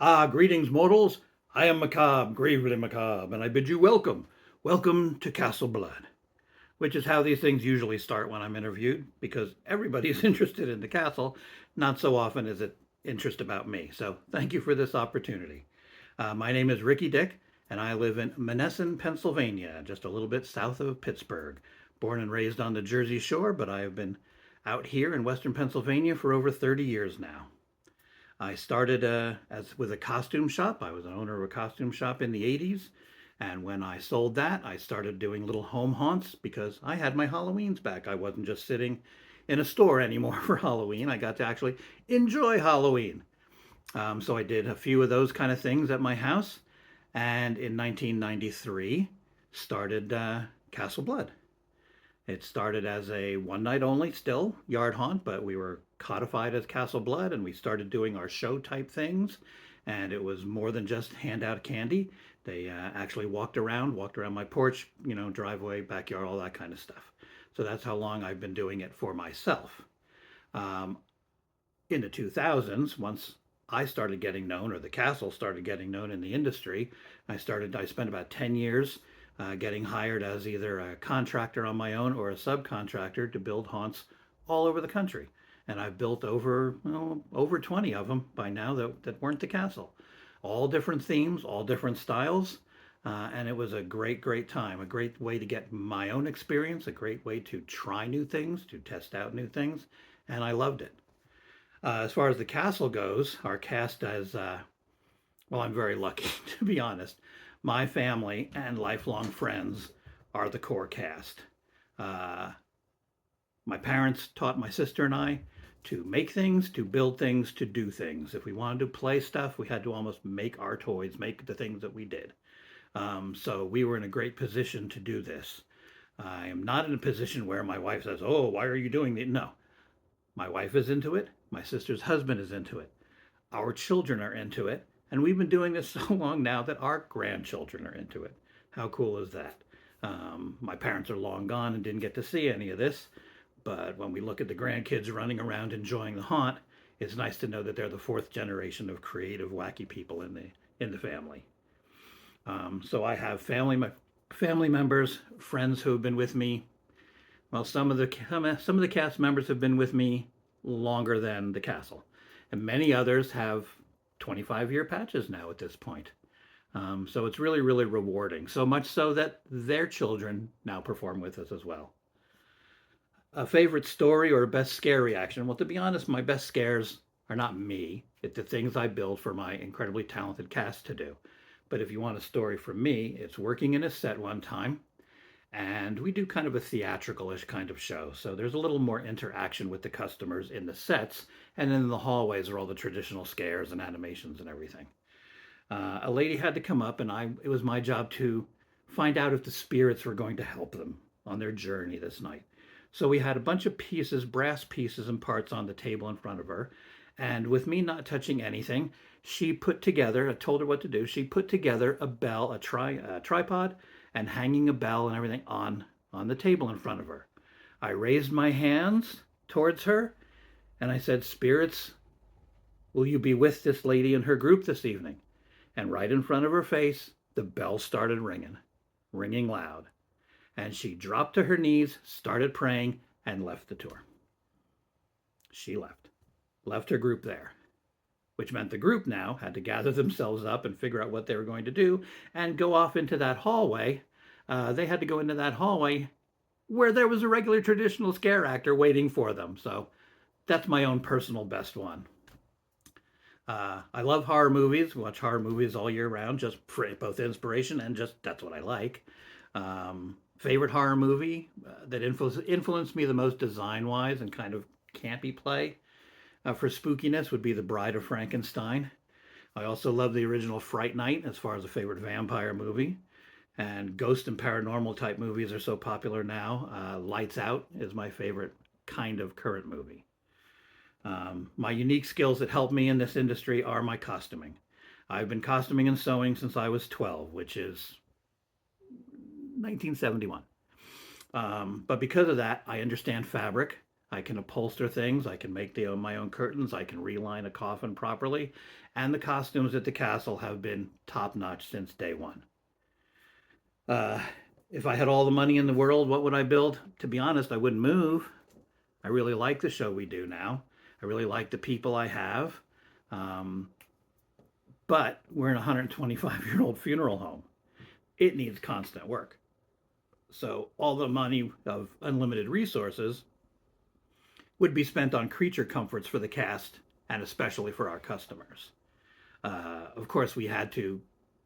Greetings, mortals. I am Macabre, gravely macabre, and I bid you welcome. Welcome to Castle Blood, which is how these things usually start when I'm interviewed, because everybody is interested in the castle. Not so often is it interest about me. So thank you for this opportunity. My name is Ricky Dick, and I live in Monessen, Pennsylvania, just a little bit south of Pittsburgh. Born and raised on the Jersey Shore, but I have been out here in Western Pennsylvania for over 30 years now. I started as with a costume shop. I was an owner of a costume shop in the 80s. And when I sold that, I started doing little home haunts because I had my Halloweens back. I wasn't just sitting in a store anymore for Halloween. I got to actually enjoy Halloween. So I did a few of those kind of things at my house. And in 1993, started Castle Blood. It started as a one night only, still yard haunt, but we were codified as Castle Blood and we started doing our show type things. And it was more than just hand out candy. They actually walked around my porch, driveway, backyard, all that kind of stuff. So that's how long I've been doing it for myself. Um, in the 2000s, once I started getting known, or the castle started getting known in the industry, I spent about 10 years getting hired as either a contractor on my own or a subcontractor to build haunts all over the country. And I've built over 20 of them by now that weren't the castle. All different themes, all different styles. And it was a great time, a great way to get my own experience, a great way to try new things, to test out new things. And I loved it. As far as the castle goes, our cast well, I'm very lucky, to be honest. My family and lifelong friends are the core cast. Uh, my parents taught my sister and I to make things, to build things, to do things. If we wanted to play stuff, we had to almost make our toys, make the things that we did. So we were in a great position to do this. I am not in a position where my wife says, "Oh, why are you doing that?" No, my wife is into it. My sister's husband is into it. Our children are into it. And we've been doing this so long now that our grandchildren are into it. How cool is that? My parents are long gone and didn't get to see any of this. But when we look at the grandkids running around enjoying the haunt, it's nice to know that they're the fourth generation of creative, wacky people in the family. So I have family members, friends who have been with me. Well, some of the cast members have been with me longer than the castle, and many others have 25-year patches now at this point. So it's really rewarding. So much so that their children now perform with us as well. A favorite story or a best scare reaction? Well, to be honest, my best scares are not me. It's the things I build for my incredibly talented cast to do. But if you want a story from me, it's working in a set one time. And we do kind of a theatrical-ish kind of show. So there's a little more interaction with the customers in the sets. And then in the hallways are all the traditional scares and animations and everything. A lady had to come up, and it was my job to find out if the spirits were going to help them on their journey this night. So we had a bunch of pieces, brass pieces and parts on the table in front of her. And with me not touching anything, she put together, I told her what to do, she put together a bell, a tripod, and hanging a bell and everything on the table in front of her. I raised my hands towards her and I said, "Spirits, will you be with this lady and her group this evening?" And right in front of her face, the bell started ringing loud. And she dropped to her knees, started praying, and left the tour. She left her group there, which meant the group now had to gather themselves up and figure out what they were going to do and go off into that hallway. They had to go into that hallway where there was a regular traditional scare actor waiting for them. So that's my own personal best one. I love horror movies, watch horror movies all year round, just for both inspiration and just that's what I like. Favorite horror movie that influenced me the most design-wise and kind of campy play for spookiness would be The Bride of Frankenstein. I also love the original Fright Night as far as a favorite vampire movie. And ghost and paranormal type movies are so popular now. Lights Out is my favorite kind of current movie. My unique skills that help me in this industry are my costuming. I've been costuming and sewing since I was 12, which is 1971. But because of that, I understand fabric. I can upholster things. I can make my own curtains. I can reline a coffin properly. And the costumes at the castle have been top notch since day one. Uh, if I had all the money in the world, what would I build? To be honest, I wouldn't move. I really like the show we do now. I really like the people I have. Um, but we're in a 125-year-old funeral home. It needs constant work. So all the money of unlimited resources would be spent on creature comforts for the cast and especially for our customers. Of course, we had to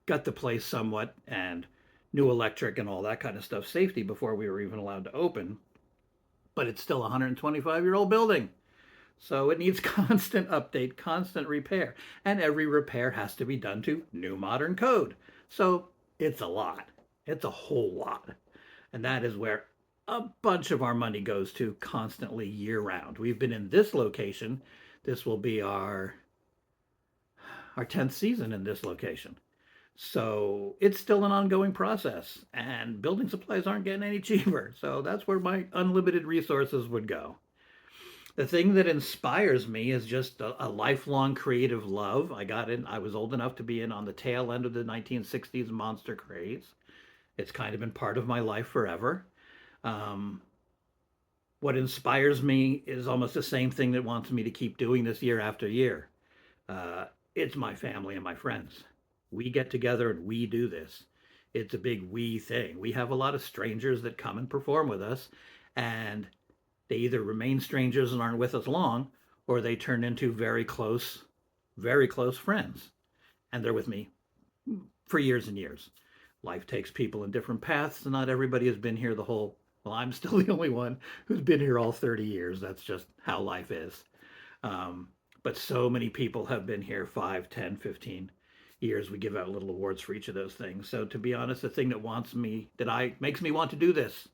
gut the place somewhat and new electric and all that kind of stuff, safety before we were even allowed to open. But it's still a 125-year-old building. So it needs constant update, constant repair. And every repair has to be done to new modern code. So it's a lot. It's a whole lot. And that is where a bunch of our money goes to constantly year round. We've been in this location. This will be our 10th season in this location. So it's still an ongoing process, and building supplies aren't getting any cheaper. So that's where my unlimited resources would go. The thing that inspires me is just a lifelong creative love. I was old enough to be in on the tail end of the 1960s monster craze. It's kind of been part of my life forever. Um, what inspires me is almost the same thing that wants me to keep doing this year after year. It's my family and my friends. We get together and we do this. It's a big we thing. We have a lot of strangers that come and perform with us, and they either remain strangers and aren't with us long, or they turn into very close friends. And they're with me for years and years. Life takes people in different paths, and not everybody has been here the whole, well, I'm still the only one who's been here all 30 years. That's just how life is. Um, but so many people have been here 5, 10, 15 years. We give out little awards for each of those things. So to be honest, the thing makes me want to do this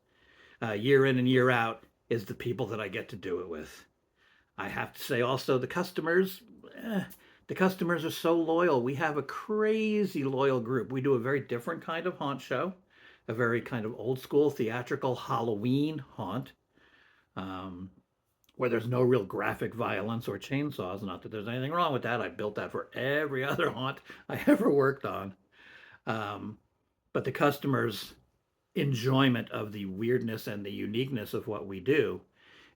year in and year out is the people that I get to do it with. I have to say also the customers are so loyal. We have a crazy loyal group. We do a very different kind of haunt show, a very kind of old school theatrical Halloween haunt, um, where there's no real graphic violence or chainsaws. Not that there's anything wrong with that. I built that for every other haunt I ever worked on. Um, but the customers' enjoyment of the weirdness and the uniqueness of what we do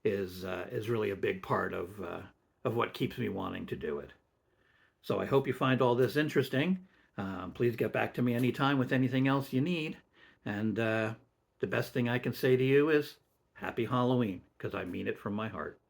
is really a big part of what keeps me wanting to do it. So I hope you find all this interesting. Please get back to me anytime with anything else you need. And the best thing I can say to you is Happy Halloween, because I mean it from my heart.